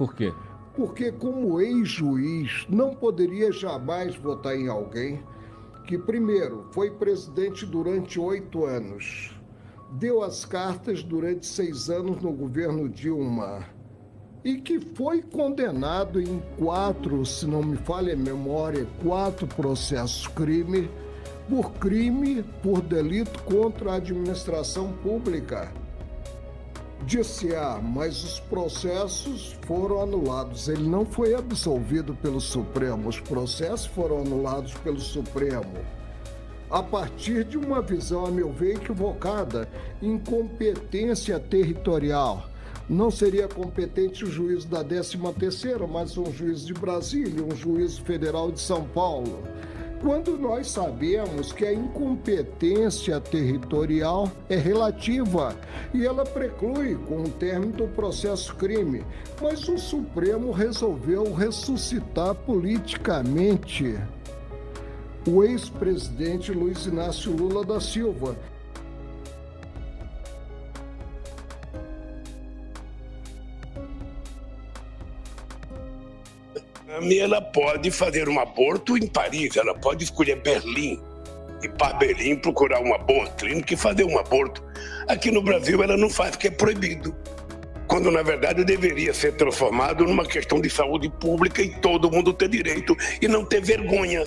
Por quê? Porque, como ex-juiz, não poderia jamais votar em alguém que, primeiro, foi presidente durante 8 anos, deu as cartas durante 6 anos no governo Dilma e que foi condenado em 4, se não me falha a memória, 4 processos crime por delito contra a administração pública. Disse, mas os processos foram anulados. Ele não foi absolvido pelo Supremo, os processos foram anulados pelo Supremo. A partir de uma visão, a meu ver, equivocada, incompetência territorial. Não seria competente o juízo da 13ª, mas um juiz de Brasília, um juiz federal de São Paulo. Quando nós sabemos que a incompetência territorial é relativa e ela preclui com o término do processo crime, mas o Supremo resolveu ressuscitar politicamente o ex-presidente Luiz Inácio Lula da Silva. Ela pode fazer um aborto em Paris, ela pode escolher Berlim, ir para Berlim, procurar uma boa clínica e fazer um aborto. Aqui no Brasil ela não faz, porque é proibido. Quando na verdade deveria ser transformado numa questão de saúde pública e todo mundo ter direito e não ter vergonha.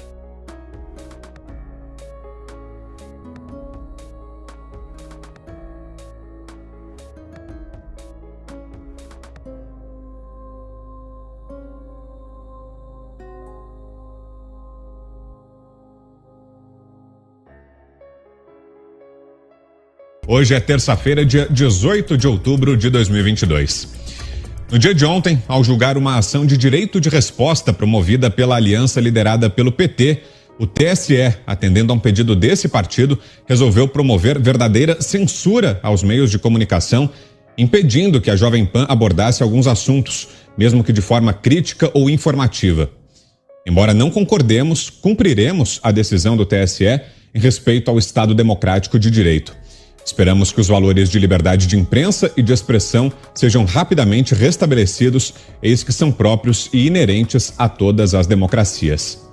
Hoje é terça-feira, dia 18 de outubro de 2022. No dia de ontem, ao julgar uma ação de direito de resposta promovida pela aliança liderada pelo PT, o TSE, atendendo a um pedido desse partido, resolveu promover verdadeira censura aos meios de comunicação, impedindo que a Jovem Pan abordasse alguns assuntos, mesmo que de forma crítica ou informativa. Embora não concordemos, cumpriremos a decisão do TSE em respeito ao Estado Democrático de Direito. Esperamos que os valores de liberdade de imprensa e de expressão sejam rapidamente restabelecidos, eis que são próprios e inerentes a todas as democracias.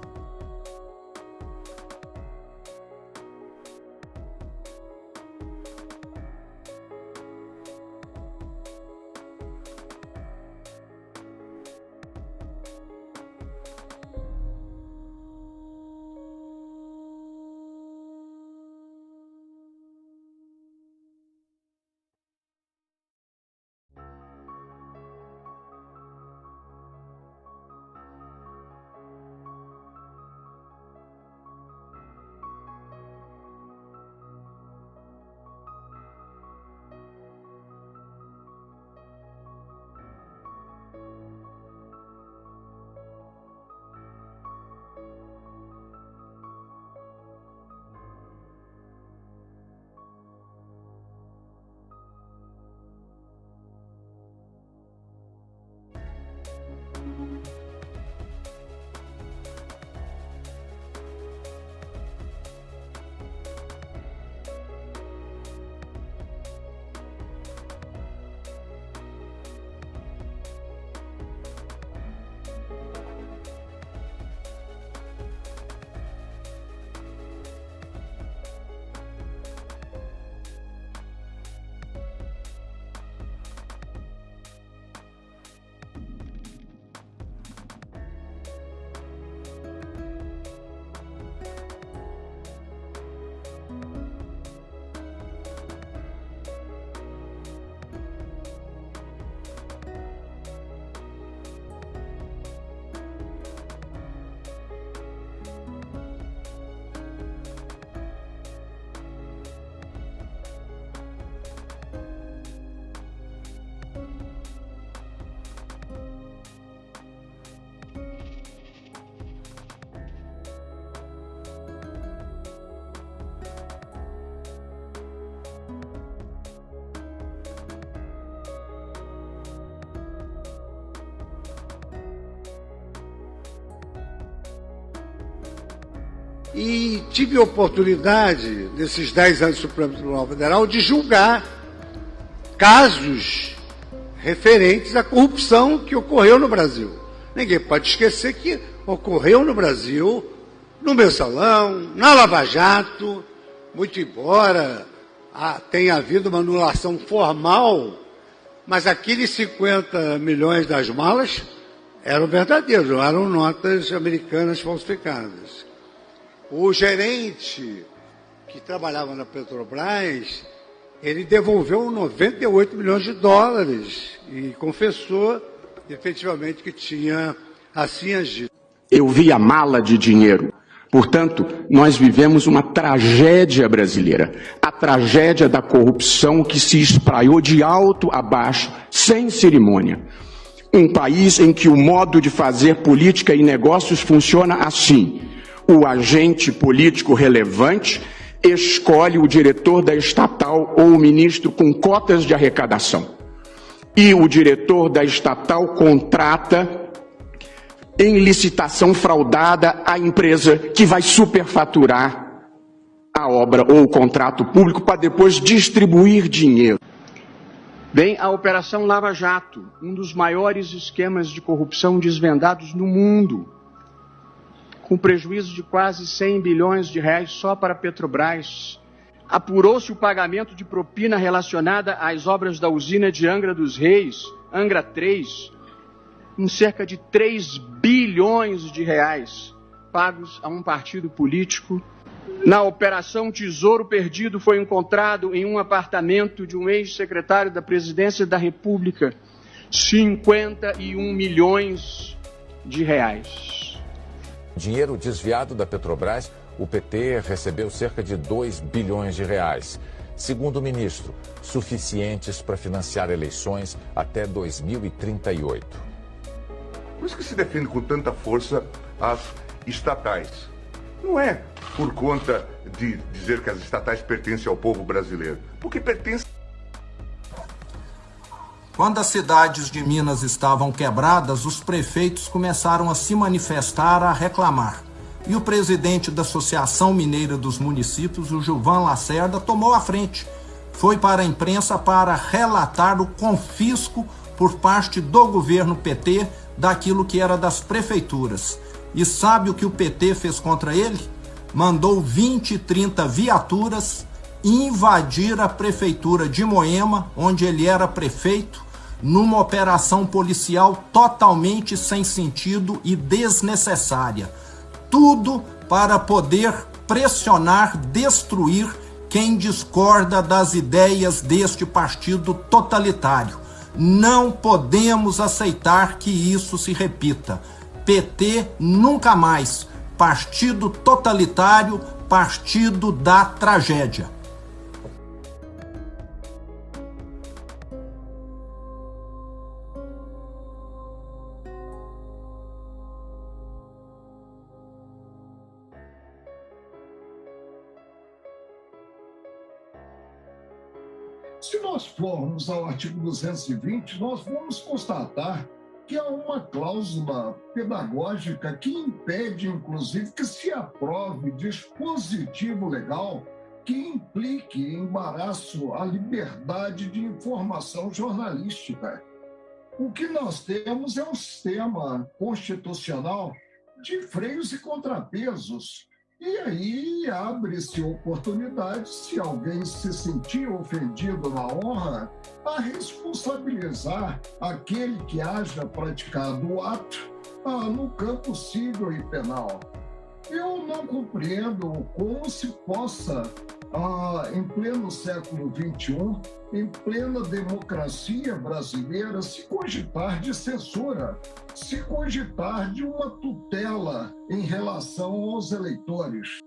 E tive a oportunidade, nesses 10 anos do Supremo Tribunal Federal, de julgar casos referentes à corrupção que ocorreu no Brasil. Ninguém pode esquecer que ocorreu no Brasil, no Mensalão, na Lava Jato, muito embora tenha havido uma anulação formal, mas aqueles 50 milhões das malas eram verdadeiros, não eram notas americanas falsificadas. O gerente que trabalhava na Petrobras, ele devolveu 98 milhões de dólares e confessou efetivamente que tinha assim agido. Eu vi a mala de dinheiro. Portanto, nós vivemos uma tragédia brasileira. A tragédia da corrupção que se espraiou de alto a baixo, sem cerimônia. Um país em que o modo de fazer política e negócios funciona assim. O agente político relevante escolhe o diretor da estatal ou o ministro com cotas de arrecadação. E o diretor da estatal contrata em licitação fraudada a empresa que vai superfaturar a obra ou o contrato público para depois distribuir dinheiro. Vem a Operação Lava Jato, um dos maiores esquemas de corrupção desvendados no mundo, com prejuízo de quase 100 bilhões de reais só para a Petrobras. Apurou-se o pagamento de propina relacionada às obras da usina de Angra dos Reis, Angra 3, em cerca de 3 bilhões de reais, pagos a um partido político. Na Operação Tesouro Perdido foi encontrado em um apartamento de um ex-secretário da Presidência da República 51 milhões de reais. Dinheiro desviado da Petrobras, o PT recebeu cerca de 2 bilhões de reais. Segundo o ministro, suficientes para financiar eleições até 2038. Por isso que se defende com tanta força as estatais. Não é por conta de dizer que as estatais pertencem ao povo brasileiro, porque pertencem. Quando as cidades de Minas estavam quebradas, os prefeitos começaram a se manifestar, a reclamar. E o presidente da Associação Mineira dos Municípios, o Gilvan Lacerda, tomou a frente. Foi para a imprensa para relatar o confisco por parte do governo PT daquilo que era das prefeituras. E sabe o que o PT fez contra ele? Mandou 20, 30 viaturas invadir a prefeitura de Moema, onde ele era prefeito, numa operação policial totalmente sem sentido e desnecessária. Tudo para poder pressionar, destruir quem discorda das ideias deste partido totalitário. Não podemos aceitar que isso se repita. PT nunca mais. Partido totalitário, partido da tragédia. Se nós formos ao artigo 220, nós vamos constatar que há uma cláusula pedagógica que impede, inclusive, que se aprove dispositivo legal que implique embaraço à liberdade de informação jornalística. O que nós temos é um sistema constitucional de freios e contrapesos. E aí abre-se oportunidade, se alguém se sentir ofendido na honra, a responsabilizar aquele que haja praticado o ato no campo civil e penal. Eu não compreendo como se possa, em pleno século XXI, em plena democracia brasileira, se cogitar de censura, se cogitar de uma tutela em relação aos eleitores.